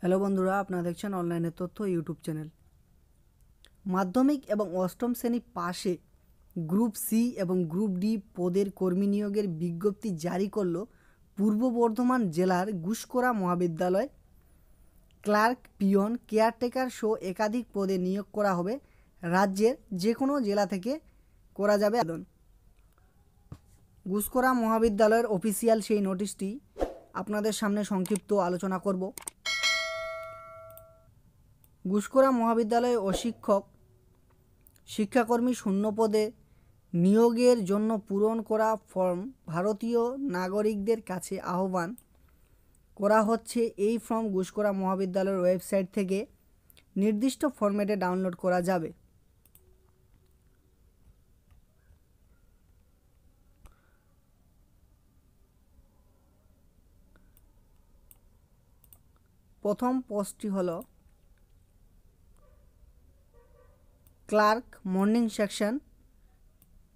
Hello বন্ধুরা, আপনারা দেখছেন অনলাইনে তথ্য ইউটিউব চ্যানেল। মাধ্যমিক এবং অষ্টম শ্রেণী পাশে গ্রুপ সি এবং গ্রুপ ডি পদের কর্মী নিয়োগের বিজ্ঞপ্তি জারি করল পূর্ব বর্ধমান জেলার গুসকরা মহাবিদ্যালয়। ক্লার্ক, পিয়ন, কেয়ারটেকার সহ একাধিক পদে নিয়োগ করা হবে। রাজ্যের যে কোনো জেলা থেকে করা যাবে আবেদন। গুসকরা মহাবিদ্যালয়ের অফিসিয়াল সেই নোটিশটি আপনাদের সামনে সংক্ষিপ্ত আলোচনা করব। গুসকরা মহাবিদ্যালয়ে অশিক্ষক শিক্ষাকর্মী শূন্য পদে নিয়োগের জন্য পূরণ করা ফর্ম ভারতীয় নাগরিকদের কাছে আহ্বান করা হচ্ছে। এই ফর্ম গুসকরা মহাবিদ্যালয়ের ওয়েবসাইট থেকে নির্দিষ্ট ফরম্যাটে ডাউনলোড করা যাবে। প্রথম পোস্টটি হলো clerk morning section,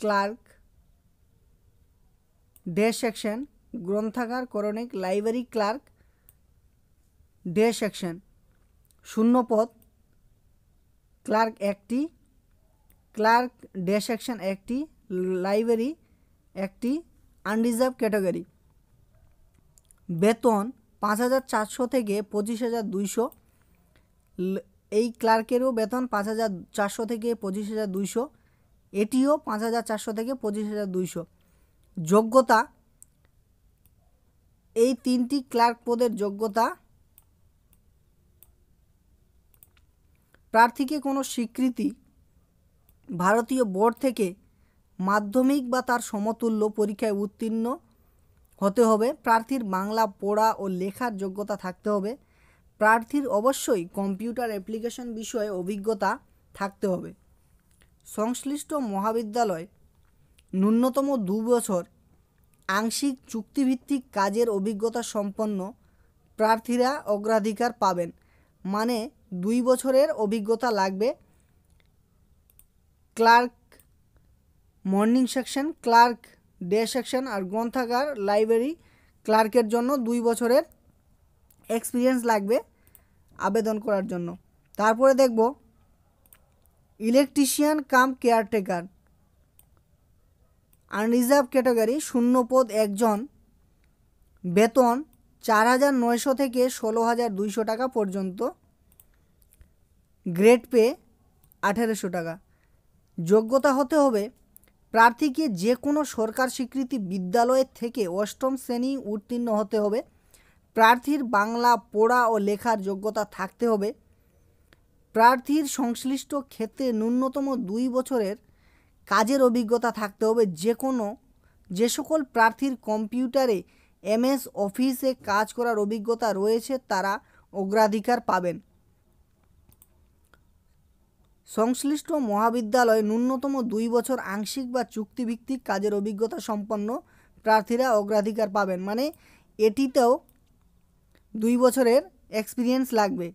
clerk day section, গ্রন্থাগার করণিক লাইব্রেরি ক্লার্ক ডে সেকশন। শূন্য পদ ক্লার্ক একটি, ক্লার্ক ডে সেকশন একটি, লাইব্রেরি একটি, আনরিজার্ভ ক্যাটাগরি। বেতন ৫,৪০০ থেকে ২৫,২০০। এই ক্লার্কেরও বেতন ৫,৪০০ থেকে ২৫,২০০। এটিও ৫,৪০০ থেকে ২৫,২০০। যোগ্যতা, এই তিনটি ক্লার্ক পদের যোগ্যতা: প্রার্থীকে কোনো স্বীকৃতি ভারতীয় বোর্ড থেকে মাধ্যমিক বা তার সমতুল্য পরীক্ষায় উত্তীর্ণ হতে হবে। প্রার্থীর বাংলা পড়া ও লেখার যোগ্যতা থাকতে হবে। প্রার্থীর অবশ্যই কম্পিউটার অ্যাপ্লিকেশন বিষয়ে অভিজ্ঞতা থাকতে হবে। সংশ্লিষ্ট মহাবিদ্যালয় ন্যূনতম ২ বছর আংশিক চুক্তিভিত্তিক কাজের অভিজ্ঞতা সম্পন্ন প্রার্থীরা অগ্রাধিকার পাবেন। মানে ২ বছরের অভিজ্ঞতা লাগবে। Clerk morning section, clerk day section আর গ্রন্থাগার লাইব্রেরি ক্লার্কের জন্য ২ বছরের এক্সপিরিয়েন্স লাগবে আবেদন করার জন্য। তারপরে দেখব ইলেকট্রিশিয়ান কাম কেয়ারটেকার, আনরিজার্ভ ক্যাটাগরি, শূন্য পদ একজন, বেতন ৪,৯০০ থেকে ১৬,২০০ টাকা পর্যন্ত, গ্রেড পে ১,৮০০ টাকা। যোগ্যতা হতে হবে প্রার্থীকে যে কোনো সরকার স্বীকৃতি বিদ্যালয় থেকে অষ্টম শ্রেণী উত্তীর্ণ হতে হবে। প্রার্থীর বাংলা পড়া ও লেখার যোগ্যতা থাকতে হবে। প্রার্থীর সংশ্লিষ্ট ক্ষেত্রে ন্যূনতম ২ বছরের কাজের অভিজ্ঞতা থাকতে হবে। যে সকল প্রার্থীর কম্পিউটারে MS অফিসে কাজ করার অভিজ্ঞতা রয়েছে তারা অগ্রাধিকার পাবেন। সংশ্লিষ্ট মহাবিদ্যালয়ে ন্যূনতম ২ বছর আংশিক বা চুক্তিভিত্তিক কাজের অভিজ্ঞতা সম্পন্ন প্রার্থীরা অগ্রাধিকার পাবেন। মানে এটিতেও ২ বছরের এক্সপিরিয়েন্স লাগবে।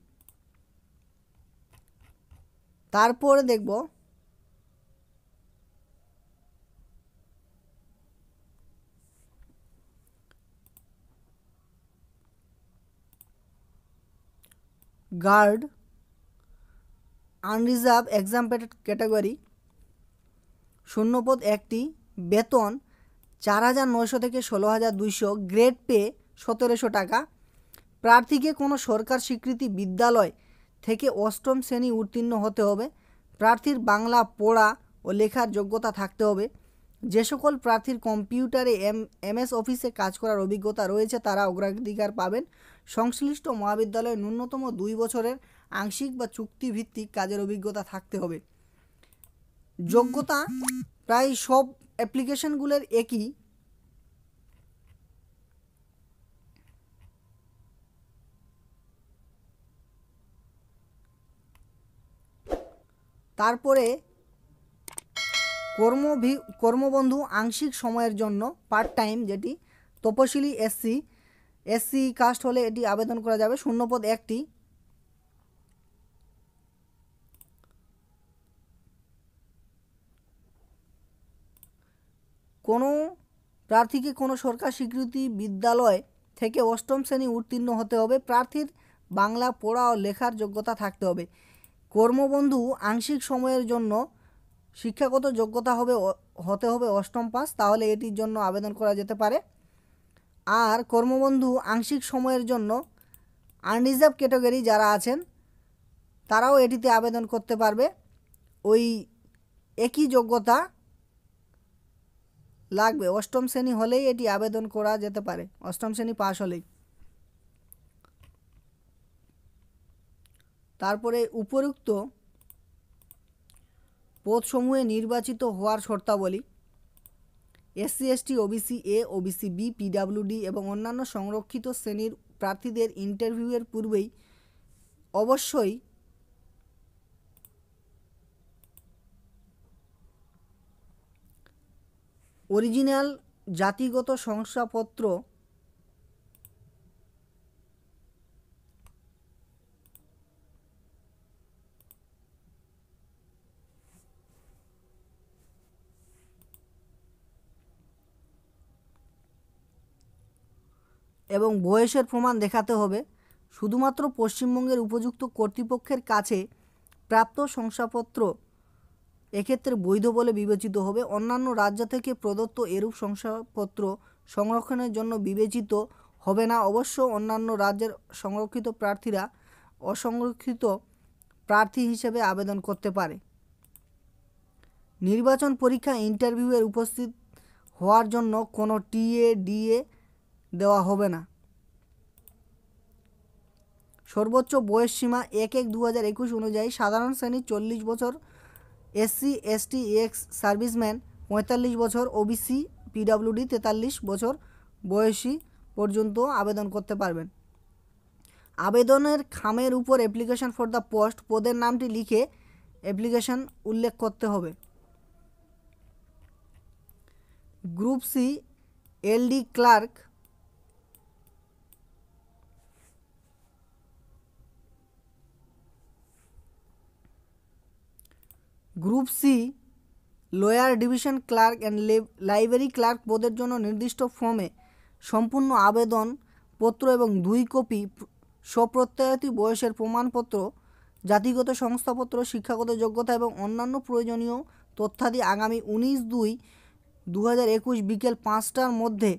তারপরে দেখব গার্ড, আনরিজার্ভ এক্সাম্পটেড ক্যাটাগরি, শূন্যপদ একটি, বেতন ৪,৯০০ থেকে ১৬,২০০, গ্রেড পে ১৭০০ টাকা। প্রার্থীকে কোনো সরকার স্বীকৃতি বিদ্যালয় থেকে অষ্টম শ্রেণী উত্তীর্ণ হতে হবে। প্রার্থীর বাংলা পড়া ও লেখার যোগ্যতা থাকতে হবে। যে সকল প্রার্থীর কম্পিউটারে MS অফিসে কাজ করার অভিজ্ঞতা রয়েছে তারা অগ্রাধিকার পাবেন। সংশ্লিষ্ট মহাবিদ্যালয়ে ন্যূনতম ২ বছরের আংশিক বা চুক্তিভিত্তিক কাজের অভিজ্ঞতা থাকতে হবে। যোগ্যতা প্রায় সব অ্যাপ্লিকেশনগুলোর একই। তারপরে কর্মবন্ধু আংশিক সময়ের জন্য পার্ট টাইম, যেটি তপশিলি SC কাস্ট হলে এটি আবেদন করা যাবে। শূন্যপদ একটি, কোনো প্রার্থীকে কোনো সরকার স্বীকৃতি বিদ্যালয় থেকে অষ্টম শ্রেণী উত্তীর্ণ হতে হবে। প্রার্থীর বাংলা পড়া ও লেখার যোগ্যতা থাকতে হবে। কর্মবন্ধু আংশিক সময়ের জন্য শিক্ষাগত যোগ্যতা হতে হবে অষ্টম পাস, তাহলে এটির জন্য আবেদন করা যেতে পারে। আর কর্মবন্ধু আংশিক সময়ের জন্য আনরিজার্ভ ক্যাটাগরি যারা আছেন তারাও এটিতে আবেদন করতে পারবে। ওই একই যোগ্যতা লাগবে, অষ্টম শ্রেণী হলেই এটি আবেদন করা যেতে পারে, অষ্টম শ্রেণী পাস হলেই। তারপরে উপরোক্ত পদসমূহে নির্বাচিত হওয়ার শর্তাবলী। SC ST OBC A OBC B PWD এবং অন্যান্য সংরক্ষিত শ্রেণীর প্রার্থীদের ইন্টারভিউয়ের পূর্বেই অবশ্যই অরিজিনাল জাতিগত শংসাপত্র এবং বয়সের প্রমাণ দেখাতে হবে। শুধুমাত্র পশ্চিমবঙ্গের উপযুক্ত কর্তৃপক্ষের কাছে প্রাপ্ত শংসাপত্র এক্ষেত্রে বৈধ বলে বিবেচিত হবে। অন্যান্য রাজ্য থেকে প্রদত্ত এরূপ শংসাপত্র সংরক্ষণের জন্য বিবেচিত হবে না। অবশ্য অন্যান্য রাজ্যের সংরক্ষিত প্রার্থীরা অসংরক্ষিত প্রার্থী হিসেবে আবেদন করতে পারে। নির্বাচন পরীক্ষা ইন্টারভিউয়ের উপস্থিত হওয়ার জন্য কোনো টিএ ডিএ দেওয়া হবে না। সর্বোচ্চ বয়স সীমা 1/1/2021 অনুযায়ী সাধারণ শ্রেণী 40 বছর, এসসি এসটি এক্স সার্ভিসম্যান 45 বছর, ওবিসি পিডাব্লিউডি 43 বছর বয়সী পর্যন্ত আবেদন করতে পারবেন। আবেদনের খামের উপর অ্যাপ্লিকেশন ফর দ্য পোস্ট পদের নামটি লিখে অ্যাপ্লিকেশন উল্লেখ করতে হবে। Group C LD clerk, group C lower division clerk and library clerk পদের জন্য নির্দিষ্ট ফর্মে সম্পূর্ণ আবেদনপত্র এবং 2 কপি স্বপ্রত্যয়িত বয়সের প্রমাণপত্র, জাতিগত শংসাপত্র, শিক্ষাগত যোগ্যতা এবং অন্যান্য প্রয়োজনীয় তথ্যাদি আগামী 19/2/2021 বিকেল 5টার মধ্যে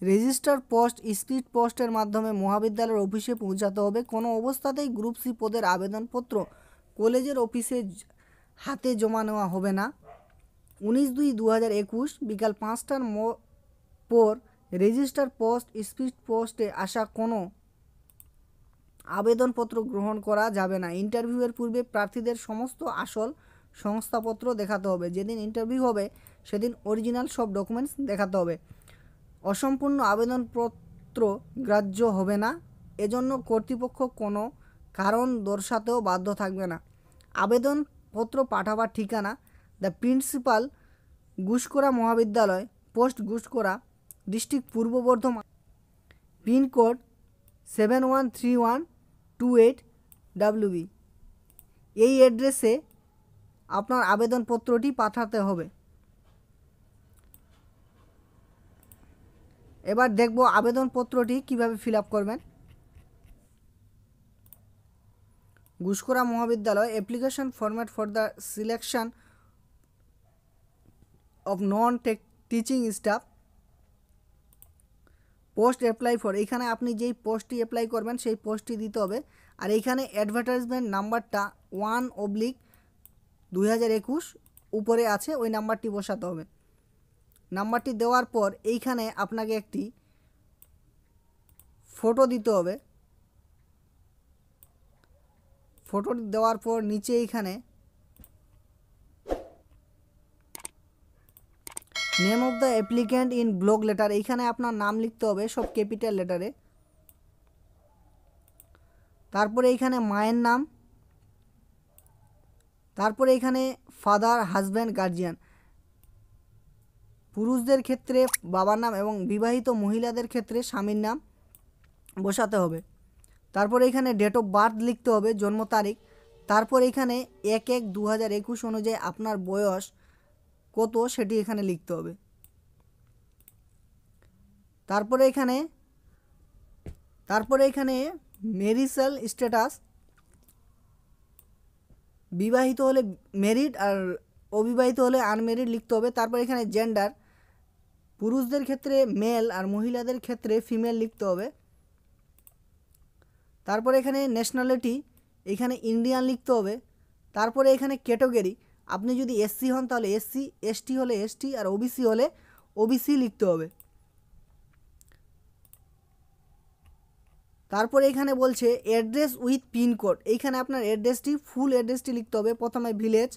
রেজিস্টার পোস্ট স্পিড পোস্টের মাধ্যমে মহাবিদ্যালয়ের অফিসে পৌঁছাতে হবে। কোনো অবস্থাতেই গ্রুপ সি পদের আবেদনপত্র কলেজের অফিসে হাতে জমা নেওয়া হবে না। 19/2/2021 বিকাল 5টার পর রেজিস্টার পোস্ট স্পিড পোস্টে আসা কোনো আবেদনপত্র গ্রহণ করা যাবে না। ইন্টারভিউয়ের পূর্বে প্রার্থীদের সমস্ত আসল শংসাপত্র দেখাতে হবে। যেদিন ইন্টারভিউ হবে সেদিন অরিজিনাল সব ডকুমেন্টস দেখাতে হবে। অসম্পূর্ণ আবেদনপত্র গ্রাহ্য হবে না। এজন্য কর্তৃপক্ষ কোনো কারণ দর্শাতেও বাধ্য থাকবে না। আবেদনপত্র পাঠাবার ঠিকানা: দ্য প্রিন্সিপাল, গুসকরা মহাবিদ্যালয়, পোস্ট গুসকরা, ডিস্ট্রিক্ট পূর্ব বর্ধমান, পিনকোড 713128 WB। এই অ্যাড্রেসে আপনার আবেদনপত্রটি পাঠাতে হবে। এবার দেখব আবেদনপত্রটি কিভাবে ফিল আপ করবেন। গুসকরা মহাবিদ্যালয়, application format for the selection of non teaching staff, post apply for, এইখানে আপনি যেই পোস্টটি অ্যাপ্লাই করবেন সেই পোস্টটি দিতে হবে। আর এইখানে অ্যাডভার্টাইজমেন্ট নাম্বারটা 1/2021 উপরে আছে, ওই নাম্বারটি বসাতে হবে। নাম্বারটি দেওয়ার পর এইখানে আপনাকে একটি ফটো দিতে হবে। ফটো দেওয়ার পর নিচে এইখানে name of the applicant in block letter, এইখানে আপনার নাম লিখতে হবে সব ক্যাপিটাল লেটারে। তারপরে এইখানে মায়ের নাম, তারপরে এইখানে ফাদার, হাজব্যান্ড, গার্জিয়ান, পুরুষদের ক্ষেত্রে বাবার নাম এবং বিবাহিত মহিলাদের ক্ষেত্রে স্বামীর নাম বসাতে হবে। তারপরে এখানে ডেট অফ বার্থ লিখতে হবে, জন্ম তারিখ। তারপর এখানে 1/1/2021 অনুযায়ী আপনার বয়স কত সেটি এখানে লিখতে হবে। তারপরে এখানে ম্যারিটাল স্ট্যাটাস, বিবাহিত হলে ম্যারিড আর অবিবাহিত হলে আনম্যারিড লিখতে হবে। তারপর এখানে জেন্ডার, পুরুষদের ক্ষেত্রে মেল আর মহিলাদের ক্ষেত্রে ফিমেল লিখতে হবে। তারপরে এখানে ন্যাশনালিটি, এখানে ইন্ডিয়ান লিখতে হবে। তারপরে এখানে ক্যাটাগরি, আপনি যদি এসসি হন তাহলে এসসি, এসটি হলে এসটি আর ওবিসি হলে ওবিসি লিখতে হবে। তারপরে এখানে বলছে অ্যাড্রেস উইথ পিনকোড, এইখানে আপনার অ্যাড্রেসটি ফুল অ্যাড্রেসটি লিখতে হবে। প্রথমে ভিলেজ,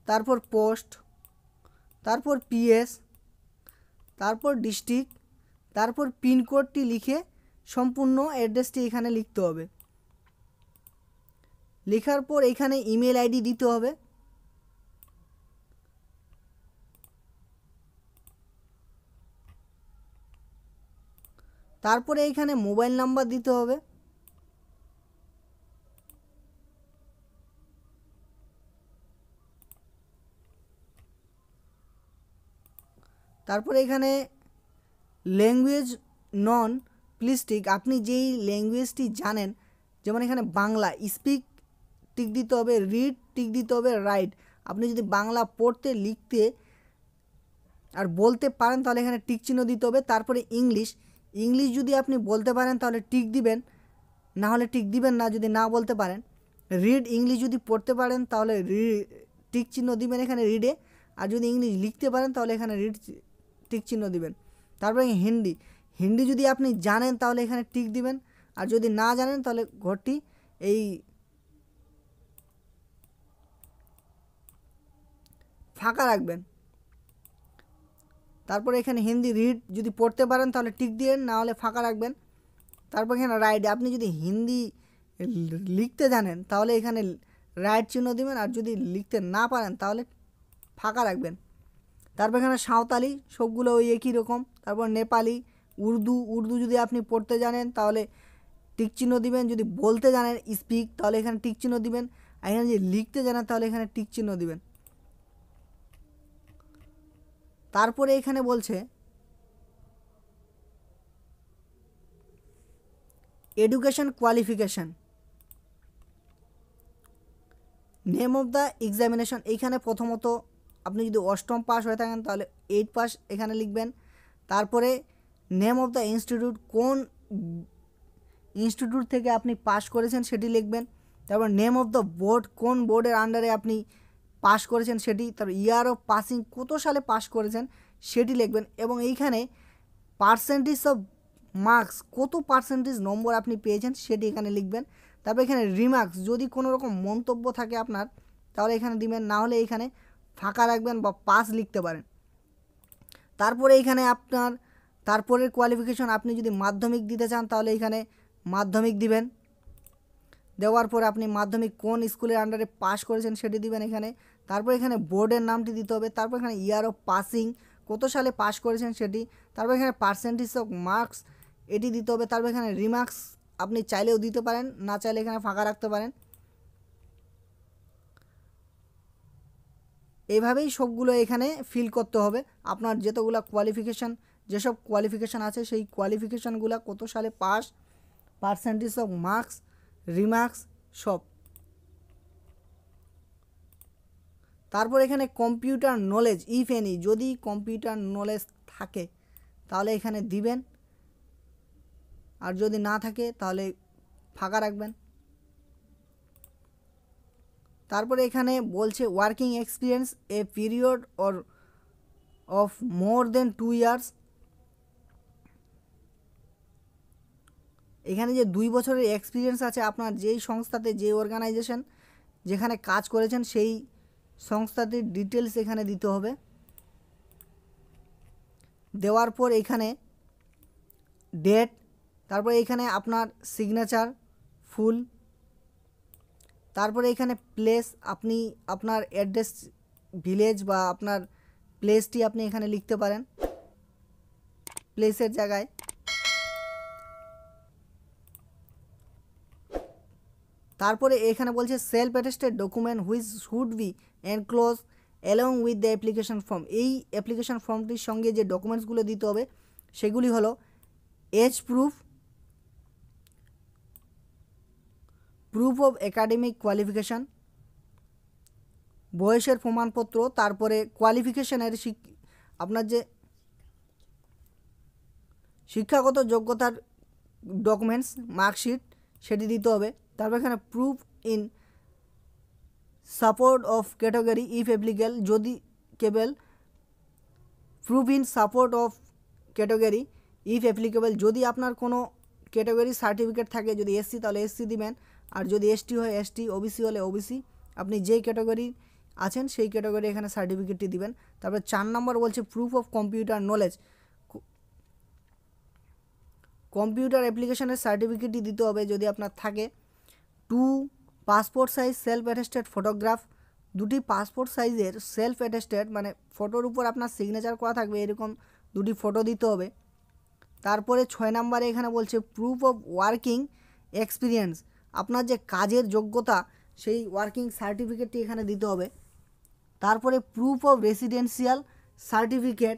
তারপর পোস্ট, তারপর পিএস, তারপর ডিস্ট্রিক্ট, তারপর পিনকোডটি লিখে সম্পূর্ণ অ্যাড্রেসটি এখানে লিখতে হবে। লেখার পর এখানে ইমেল আইডি দিতে হবে। তারপরে এখানে মোবাইল নাম্বার দিতে হবে। তারপরে এখানে ল্যাঙ্গুয়েজ নন প্লিজ টিক, আপনি যেই ল্যাঙ্গুয়েজটি জানেন, যেমন এখানে বাংলা স্পিক টিক দিতে হবে, রিড টিক দিতে হবে, রাইট, আপনি যদি বাংলা পড়তে লিখতে আর বলতে পারেন তাহলে এখানে টিক চিহ্ন দিতে হবে। তারপরে ইংলিশ যদি আপনি বলতে পারেন তাহলে টিক দিবেন, না হলে টিক দিবেন না যদি না বলতে পারেন। রিড ইংলিশ যদি পড়তে পারেন তাহলে টিক চিহ্ন দিবেন এখানে রিডে, আর যদি ইংলিশ লিখতে পারেন তাহলে এখানে রিড টিক চিহ্ন দিবেন। তারপরে হিন্দি যদি আপনি জানেন তাহলে এখানে টিক দিবেন, আর যদি না জানেন তাহলে ঘরটি এই ফাঁকা রাখবেন। তারপরে এখানে হিন্দি রিড যদি পড়তে পারেন তাহলে টিক দিবেন, না হলে ফাঁকা রাখবেন। তারপর এখানে রাইট, আপনি যদি হিন্দি লিখতে জানেন তাহলে এখানে রাইট চিহ্ন দিবেন, আর যদি লিখতে না পারেন তাহলে ফাঁকা রাখবেন। তারপর এখানে সাঁওতালি, সবগুলো ওই একই রকম। তারপর নেপালি, উর্দু যদি আপনি পড়তে জানেন তাহলে টিক চিহ্ন দিবেন, যদি বলতে জানেন স্পিক তাহলে এখানে টিক চিহ্ন দিবেন, আর এখানে যদি লিখতে জানেন তাহলে এখানে টিক চিহ্ন দিবেন। তারপরে এখানে বলছে education qualification, name of the examination, এইখানে প্রথমত আপনি যদি অষ্টম পাস হয়ে থাকেন তাহলে 8 পাস এখানে লিখবেন। তারপরে নেম অফ দ্য ইনস্টিটিউট, কোন ইনস্টিটিউট থেকে আপনি পাস করেছেন সেটি লিখবেন। তারপর নেম অফ দ্য বোর্ড, কোন বোর্ডের আন্ডারে আপনি পাস করেছেন সেটি, তারপর ইয়ার অফ পাসিং, কত সালে পাস করেছেন সেটি লিখবেন। এবং এইখানে পার্সেন্টেজ অফ মার্কস, কত পার্সেন্টেজ নম্বর আপনি পেয়েছেন সেটি এখানে লিখবেন। তারপর এখানে রিমার্কস, যদি কোনো রকম মন্তব্য থাকে আপনার তাহলে এখানে দিবেন, না হলে এখানে ফাঁকা রাখবেন বা পাস লিখতে পারেন। তারপরে এখানে আপনার তারপরের কোয়ালিফিকেশন, আপনি যদি মাধ্যমিক দিতে চান তাহলে এখানে মাধ্যমিক দিবেন। দেওয়ার পরে আপনি মাধ্যমিক কোন স্কুলের আন্ডারে পাস করেছেন সেটি দিবেন এখানে। তারপর এখানে বোর্ডের নামটি দিতে হবে। তারপর এখানে ইয়ার অফ পাসিং, কত সালে পাস করেছেন সেটি। তারপর এখানে পার্সেন্টেজ অফ মার্কস এটি দিতে হবে। তারপর এখানে রিমার্কস আপনি চাইলেও দিতে পারেন, না চাইলে এখানে ফাঁকা রাখতে পারেন। এইভাবেই সবগুলো এখানে ফিল করতে হবে। আপনার যেসব কোয়ালিফিকেশান আছে সেই কোয়ালিফিকেশানগুলো কত সালে pass, percentage of marks, remarks সব। তারপর এখানে কম্পিউটার নলেজ ইফ এনি, যদি কম্পিউটার নলেজ থাকে তাহলে এখানে দিবেন, আর যদি না থাকে তাহলে ফাঁকা রাখবেন। তারপরে এখানে বলছে working experience a period or of more than 2 years, এখানে যে 2 বছরের এক্সপিরিয়েন্স আছে আপনার যেই সংস্থাতে, যে অর্গানাইজেশন যেখানে কাজ করেছেন সেই সংস্থাটির ডিটেলস এখানে দিতে হবে। দেওয়ার পর এখানে ডেট, তারপরে এখানে আপনার সিগনেচার ফুল, তারপরে এখানে প্লেস, আপনি আপনার অ্যাড্রেস ভিলেজ বা আপনার প্লেসটি আপনি এখানে লিখতে পারেন প্লেসের জায়গায়। তারপরে এখানে বলছে self attested document which should be enclose along with the application form. এই অ্যাপ্লিকেশন ফর্মটির সঙ্গে যে ডকুমেন্টসগুলো দিতে হবে সেগুলি হলো age proof, proof of academic qualification, বয়সের প্রমাণপত্র, তারপরে কোয়ালিফিকেশানের আপনার যে শিক্ষাগত যোগ্যতার ডকুমেন্টস মার্কশিট সেটি দিতে হবে। তারপর এখানে proof in support of category if applicable, যদি কেবল proof in support of category if applicable, যদি আপনার কোনো ক্যাটাগরি সার্টিফিকেট থাকে, যদি এসসি তাহলে এসসি দিবেন, আর যদি এসটি হয় এসটি, ওবিসি হলে ওবিসি, আপনি যেই ক্যাটাগরি আছেন সেই ক্যাটাগরি এখানে সার্টিফিকেটটি দিবেন। তারপর 4 নম্বর বলছে proof of computer knowledge, computer অ্যাপ্লিকেশনের সার্টিফিকেটটি দিতে হবে যদি আপনার থাকে। 2 passport size self attested photograph, দুটি পাসপোর্ট সাইজের সেলফ অ্যাটেস্টেড মানে ফটোর উপর আপনার সিগনেচার করা থাকবে এরকম দুটি ফটো দিতে হবে। তারপরে 6 নম্বরে এখানে বলছে প্রুফ অফ ওয়ার্কিং এক্সপিরিয়েন্স, আপনার যে কাজের যোগ্যতা সেই ওয়ার্কিং সার্টিফিকেটটি এখানে দিতে হবে। তারপরে প্রুফ অফ রেসিডেন্সিয়াল সার্টিফিকেট,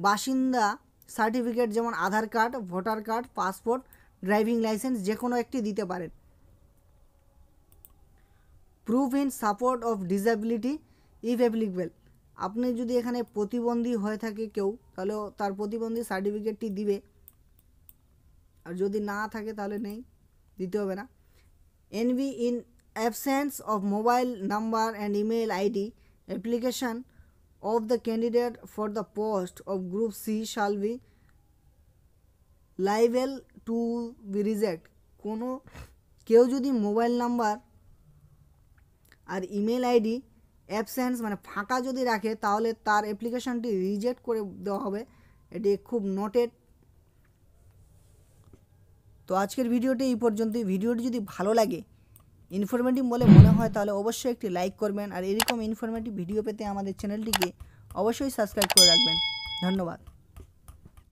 বাসিন্দা সার্টিফিকেট যেমন Aadhaar card, voter card, passport, driving licence যে কোনো একটি দিতে পারেন। Proof in support of disability if applicable, আপনি যদি এখানে প্রতিবন্ধী হয়ে থাকে কেউ তাহলে তার প্রতিবন্ধী সার্টিফিকেটটি দিবে, আর যদি না থাকে তাহলে নেই, দিতে হবে না। NB in absence of mobile number and email ID application of the candidate for the post of group C shall be liable to be reject, কোনো কেউ যদি মোবাইল নাম্বার আর ইমেল আইডি অ্যাবসেন্স মানে ফাঁকা যদি রাখে তাহলে তার অ্যাপ্লিকেশনটি রিজেক্ট করে দেওয়া হবে, এটি খুব নোটেড। তো আজকের ভিডিওটি এই পর্যন্তই। ভিডিওটি যদি ভালো লাগে, ইনফরমেটিভ বলে মনে হয় তাহলে অবশ্যই একটি লাইক করবেন, আর এরকম ইনফরমেটিভ ভিডিও পেতে আমাদের চ্যানেলটিকে অবশ্যই সাবস্ক্রাইব করে রাখবেন। ধন্যবাদ।